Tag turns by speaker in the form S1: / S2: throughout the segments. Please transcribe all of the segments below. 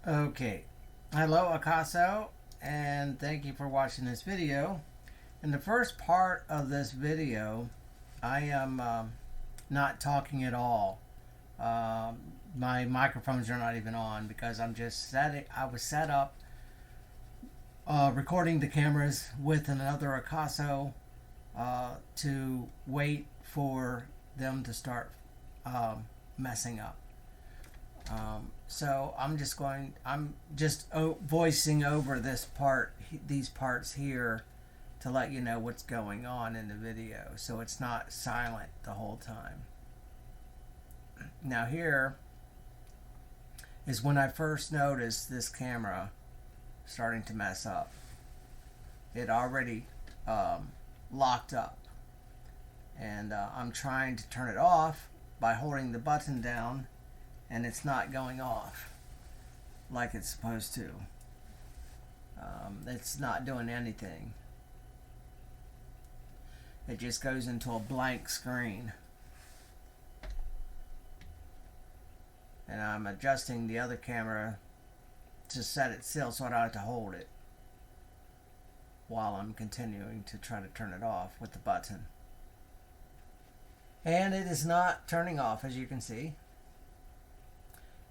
S1: Okay, hello Akaso, and thank you for watching this video. In the first part of this video, I am not talking at all. Um, my microphones are not even on because I'm just setting. I was set up recording the cameras with another Akaso to wait for them to start messing up. So I'm just voicing over these parts here to let you know what's going on in the video so it's not silent the whole time. Now, here is when I first noticed this camera starting to mess up. It already locked up, and I'm trying to turn it off by holding the button down, and it's not going off like it's supposed to. It's not doing anything. It just goes into a blank screen. And I'm adjusting the other camera to set it still so I don't have to hold it while I'm continuing to try to turn it off with the button. And it is not turning off, as you can see.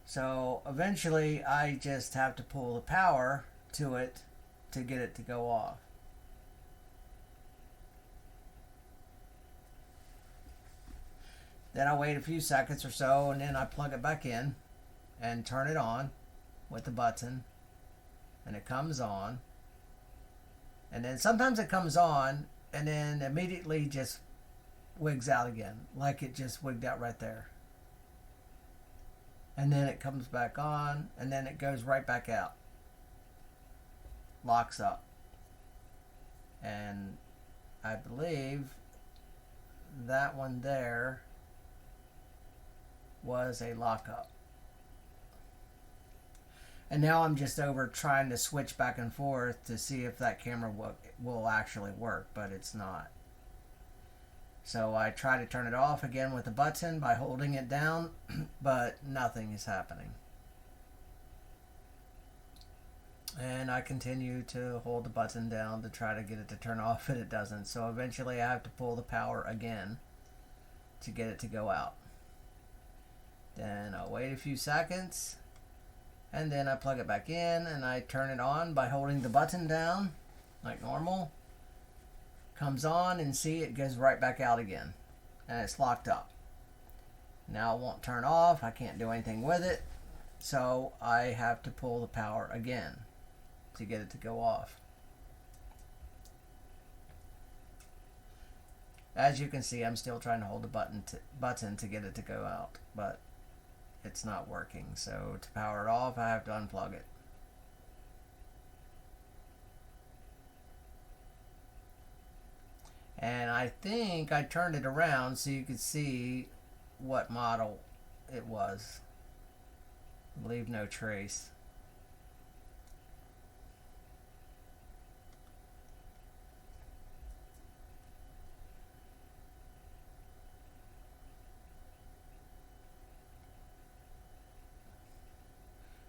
S1: So eventually I just have to pull the power to it to get it to go off. Then I wait a few seconds or so, and then I plug it back in and turn it on with the button, and it comes on. And then sometimes it comes on and then immediately just wigs out again, like it just wigged out right there. And then it comes back on, and then it goes right back out. Locks up. And I believe that one there was a lockup. And now I'm just over trying to switch back and forth to see if that camera will actually work, but it's not. So I try to turn it off again with the button by holding it down, but nothing is happening. And I continue to hold the button down to try to get it to turn off, and it doesn't. So eventually I have to pull the power again to get it to go out. Then I'll wait a few seconds, and then I plug it back in, and I turn it on by holding the button down like normal. Comes on, and see, it goes right back out again, and it's locked up. Now it won't turn off. I can't do anything with it, so I have to pull the power again to get it to go off. As you can see, I'm still trying to hold the button to get it to go out, but it's not working. So to power it off, I have to unplug it. And I think I turned it around so you could see what model it was. Leave no trace.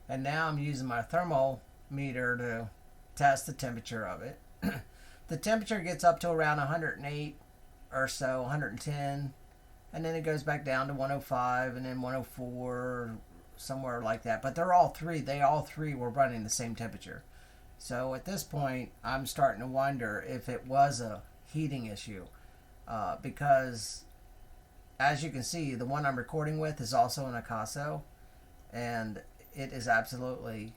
S1: And now I'm using my thermometer to test the temperature of it. The temperature gets up to around 108 or so, 110, and then it goes back down to 105 and then 104, somewhere like that. But they all three were running the same temperature. So at this point, I'm starting to wonder if it was a heating issue, because as you can see, the one I'm recording with is also an Akaso, and it is absolutely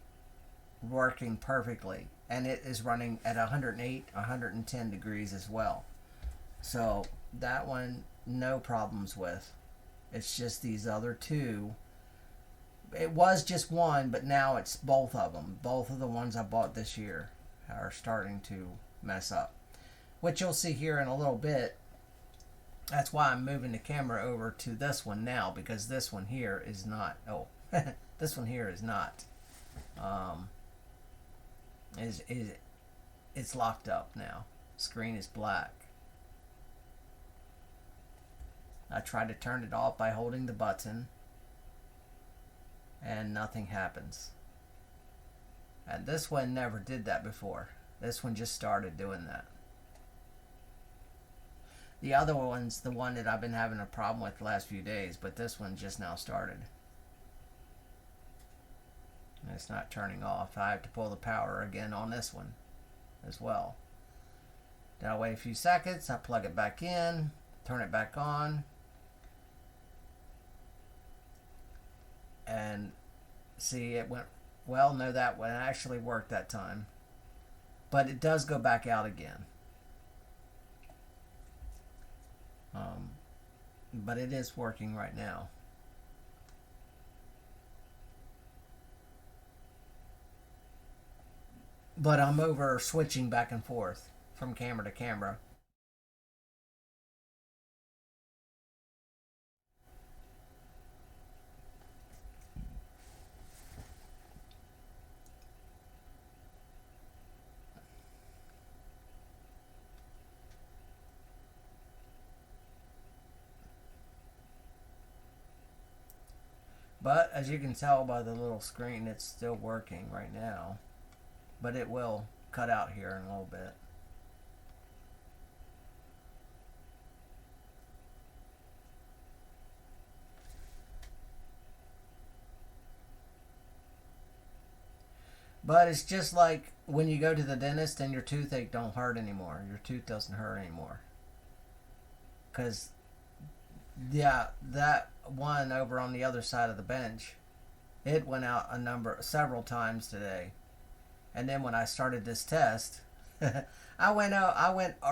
S1: working perfectly, and it is running at 108, 110 degrees as well. So that one, no problems with. It's just these other two. It was just one, but now it's both of them. Both of the ones I bought this year are starting to mess up, which you'll see here in a little bit. That's why I'm moving the camera over to this one now, because this one here is not. Oh, this one here is not. It's locked up now. Screen is black. I tried to turn it off by holding the button, and nothing happens. And this one never did that before. This one just started doing that. The other one's the one that I've been having a problem with the last few days, but this one just now started. And it's not turning off. I have to pull the power again on this one as well. Then I'll wait a few seconds. I plug it back in, turn it back on, and see it went well. No, that one actually worked that time, but it does go back out again. But it is working right now. But I'm over switching back and forth from camera to camera. But as you can tell by the little screen, it's still working right now. But it will cut out here in a little bit. But it's just like when you go to the dentist and your toothache don't hurt anymore. Your tooth doesn't hurt anymore. Because, yeah, that one over on the other side of the bench, it went out several times today. And then when I started this test, I went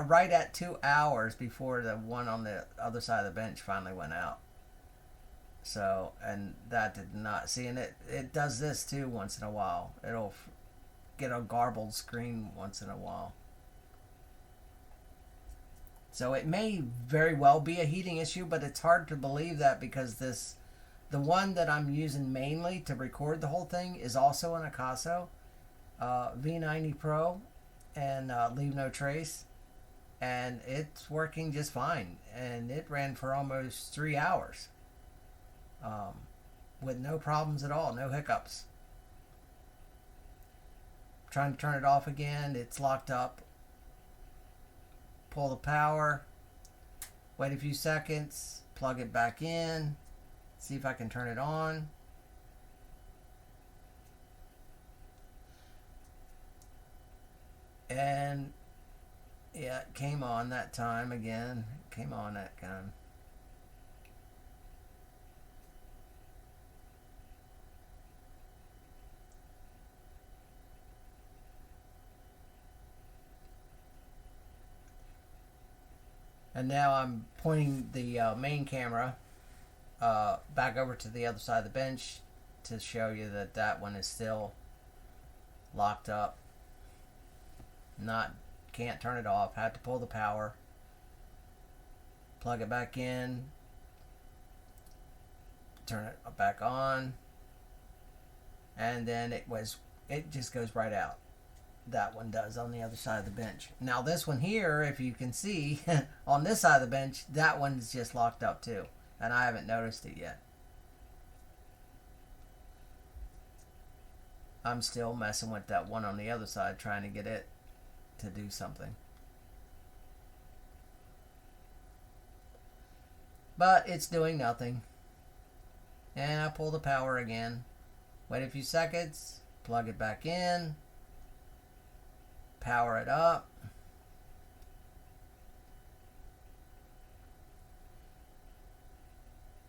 S1: right at 2 hours before the one on the other side of the bench finally went out. So, and that did not see, and it does this too once in a while. It'll get a garbled screen once in a while. So it may very well be a heating issue, but it's hard to believe that because the one that I'm using mainly to record the whole thing is also an Akaso V90 Pro and Leave No Trace, and it's working just fine. And it ran for almost 3 hours. With no problems at all, no hiccups. Trying to turn it off again, it's locked up. Pull the power, wait a few seconds, plug it back in, see if I can turn it on. And yeah, it came on that time again. It came on that time. And now I'm pointing the main camera back over to the other side of the bench to show you that that one is still locked up. Can't turn it off. Had to pull the power, plug it back in, turn it back on, and then it just goes right out. That one does on the other side of the bench. Now this one here, if you can see on this side of the bench, that one's just locked up too, and I haven't noticed it yet. I'm still messing with that one on the other side, trying to get it to do something. But it's doing nothing. And I pull the power again, wait a few seconds, plug it back in, power it up,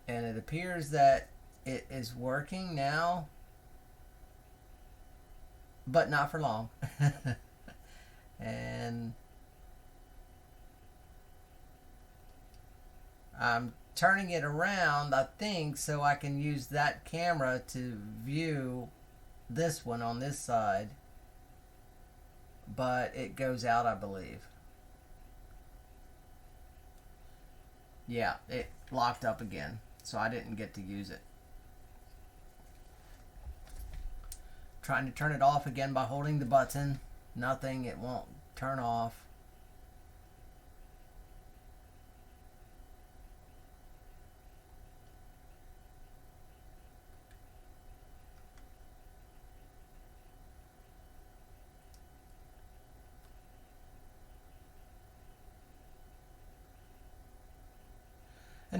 S1: and it appears that it is working now, but not for long. And I'm turning it around, I think, so I can use that camera to view this one on this side. But it goes out, I believe. Yeah, it locked up again, so I didn't get to use it. Trying to turn it off again by holding the button. Nothing, it won't turn off.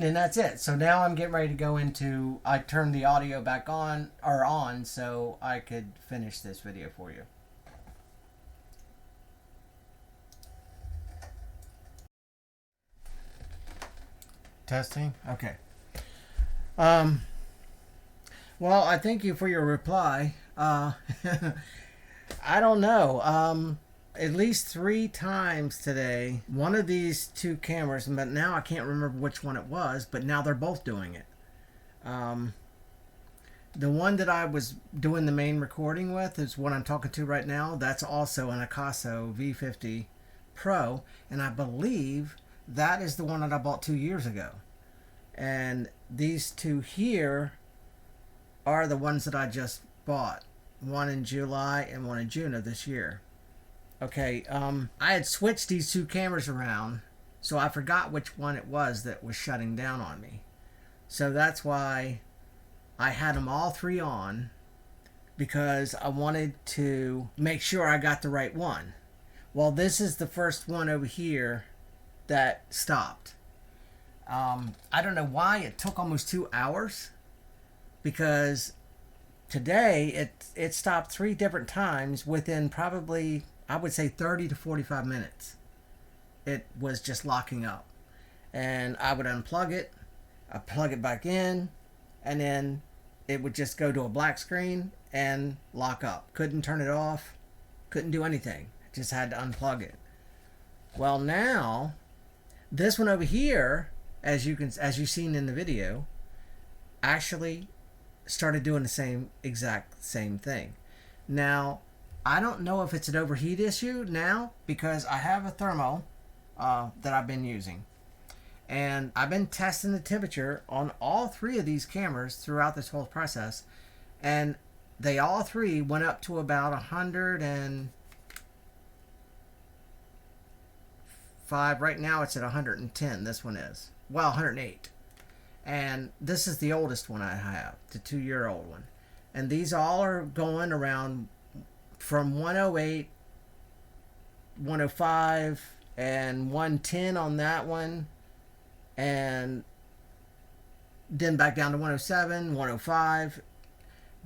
S1: then that's it. So now I'm getting ready to go into, I turned the audio back on, or on, so I could finish this video for you. Testing? Okay. Well, I thank you for your reply. I don't know. At least 3 times today, one of these 2 cameras, but now I can't remember which one it was, but now they're both doing it. The one that I was doing the main recording with is what I'm talking to right now. That's also an Akaso V50 Pro, and I believe that is the one that I bought 2 years ago. And these 2 here are the ones that I just bought. One in July and one in June of this year. Okay, I had switched these 2 cameras around, so I forgot which one it was that was shutting down on me. So that's why I had them all 3 on, because I wanted to make sure I got the right one. Well, this is the first one over here that stopped. I don't know why it took almost 2 hours, because today it stopped 3 different times within probably, I would say, 30 to 45 minutes. It was just locking up, and I would unplug it, I plug it back in, and then it would just go to a black screen and lock up. Couldn't turn it off, couldn't do anything, just had to unplug it. Well, now this one over here, as you've seen in the video, actually started doing the exact same thing. Now, I don't know if it's an overheat issue now, because I have a thermo that I've been using, and I've been testing the temperature on all 3 of these cameras throughout this whole process, and they all 3 went up to about 105. Right now it's at 110. This one is, well, 108. And this is the oldest one I have, the 2-year-old one. And these all are going around from 108, 105, and 110 on that one. And then back down to 107, 105.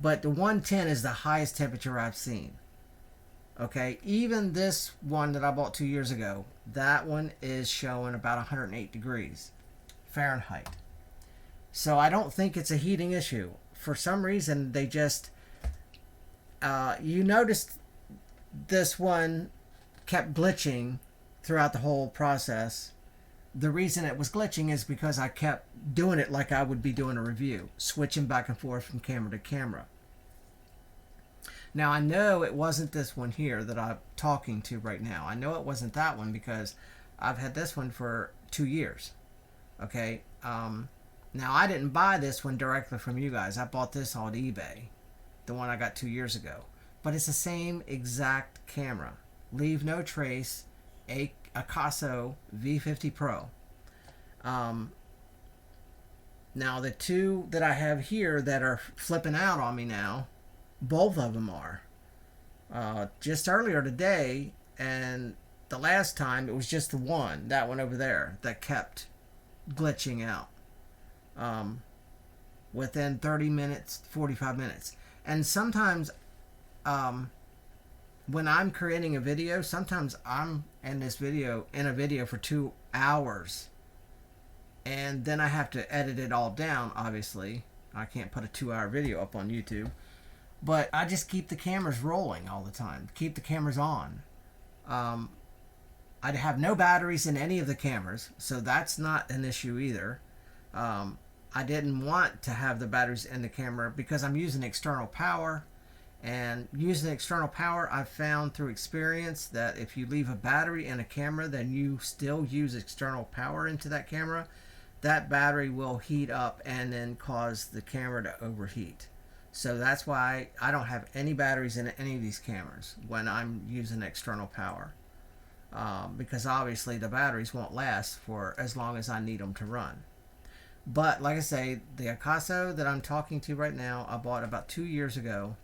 S1: But the 110 is the highest temperature I've seen. Okay, even this one that I bought 2 years ago, that one is showing about 108 degrees Fahrenheit. So I don't think it's a heating issue. For some reason, they just, you noticed this one kept glitching throughout the whole process. The reason it was glitching is because I kept doing it like I would be doing a review, switching back and forth from camera to camera. Now, I know it wasn't this one here that I'm talking to right now. I know it wasn't that one, because I've had this one for 2 years. Okay, now, I didn't buy this one directly from you guys. I bought this on eBay, the one I got 2 years ago. But it's the same exact camera. Leave no trace, a Akaso V50 Pro. Now, the 2 that I have here that are flipping out on me now, both of them are. Just earlier today, and the last time, it was just the one, that one over there, that kept glitching out. Within 30 minutes, 45 minutes. And sometimes, when I'm creating a video, sometimes I'm in a video for 2 hours. And then I have to edit it all down, obviously. I can't put a 2-hour video up on YouTube. But I just keep the cameras rolling all the time. Keep the cameras on. I have no batteries in any of the cameras, so that's not an issue either. I didn't want to have the batteries in the camera because I'm using external power, and using external power, I've found through experience that if you leave a battery in a camera, then you still use external power into that camera, that battery will heat up and then cause the camera to overheat. So that's why I don't have any batteries in any of these cameras when I'm using external power, because obviously the batteries won't last for as long as I need them to run. But like I say, the Akaso that I'm talking to right now, I bought about 2 years ago.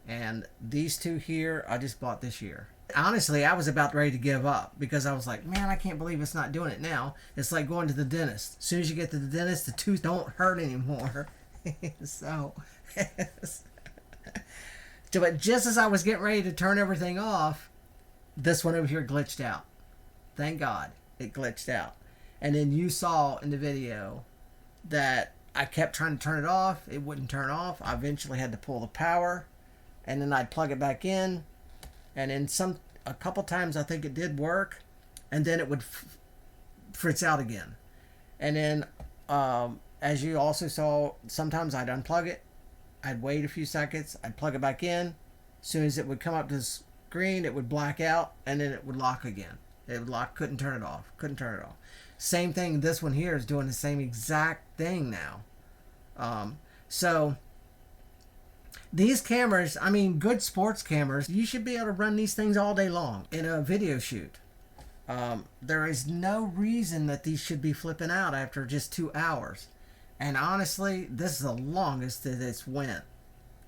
S1: And these 2 here, I just bought this year. Honestly, I was about ready to give up because I was like, man, I can't believe it's not doing it now. It's like going to the dentist. As soon as you get to the dentist, the tooth don't hurt anymore. So, but just as I was getting ready to turn everything off, this one over here glitched out. Thank God it glitched out. And then you saw in the video that I kept trying to turn it off. It wouldn't turn off. I eventually had to pull the power, and then I'd plug it back in. And in a couple times I think it did work, and then it would fritz out again. And then as you also saw, sometimes I'd unplug it, I'd wait a few seconds, I'd plug it back in. As soon as it would come up to the screen, it would black out, and then it would lock again. It would lock, couldn't turn it off. Same thing, this one here is doing the same exact thing now. So these cameras, I mean, good sports cameras, you should be able to run these things all day long in a video shoot. There is no reason that these should be flipping out after just 2 hours. And honestly, this is the longest that it's went.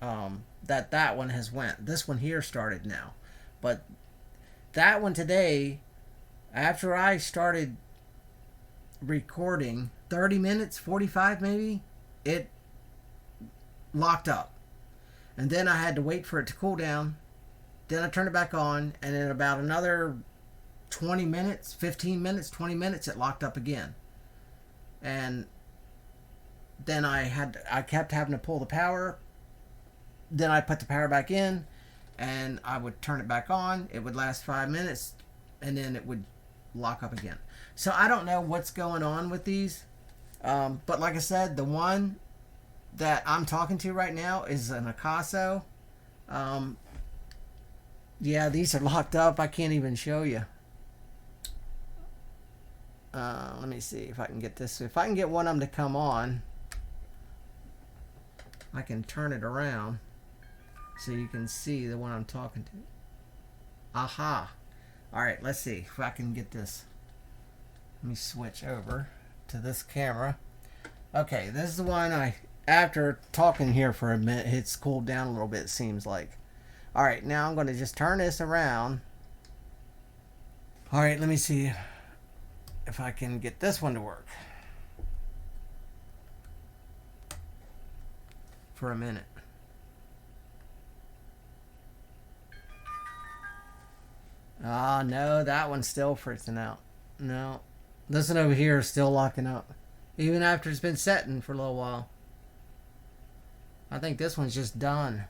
S1: That one has went. This one here started now. But that one today, after I started recording 30 minutes, 45 maybe, it locked up. And then I had to wait for it to cool down. Then I turned it back on, and in about another 20 minutes, 15 minutes, 20 minutes, it locked up again. And then I kept having to pull the power. Then I put the power back in, and I would turn it back on. It would last 5 minutes, and then it would lock up again. So I don't know what's going on with these. But like I said, the one that I'm talking to right now is an Akaso. Yeah, these are locked up. I can't even show you. Let me see if I can get this. If I can get one of them to come on, I can turn it around so you can see the one I'm talking to. Aha. Alright, let's see if I can get this. Let me switch over to this camera. Okay, this is the one after talking here for a minute, it's cooled down a little bit, it seems like. Alright, now I'm going to just turn this around. Alright, let me see if I can get this one to work. For a minute. Ah, no, that one's still fritzing out. No. This one over here is still locking up. Even after it's been setting for a little while. I think this one's just done.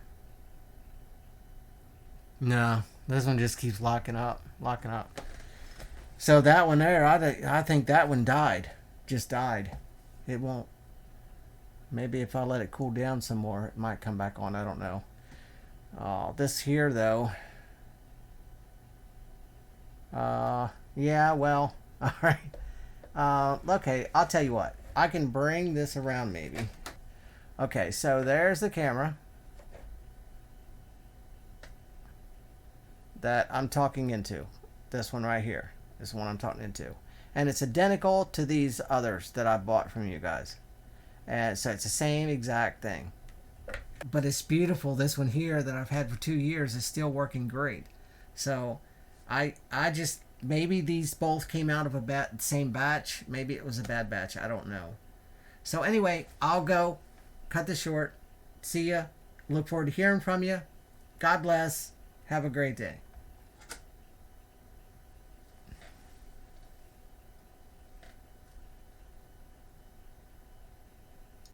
S1: No, this one just keeps locking up. So that one there, I think that one died. Just died. It won't. Maybe if I let it cool down some more, it might come back on. I don't know. This here, though. Yeah, well, all right. Okay, I'll tell you what. I can bring this around maybe. Okay, so there's the camera that I'm talking into. This one right here is the one I'm talking into. And it's identical to these others that I bought from you guys. And so it's the same exact thing. But it's beautiful. This one here that I've had for 2 years is still working great. So I just, maybe these both came out of same batch. Maybe it was a bad batch. I don't know. So anyway, I'll go. Cut this short. See ya. Look forward to hearing from you. God bless. Have a great day.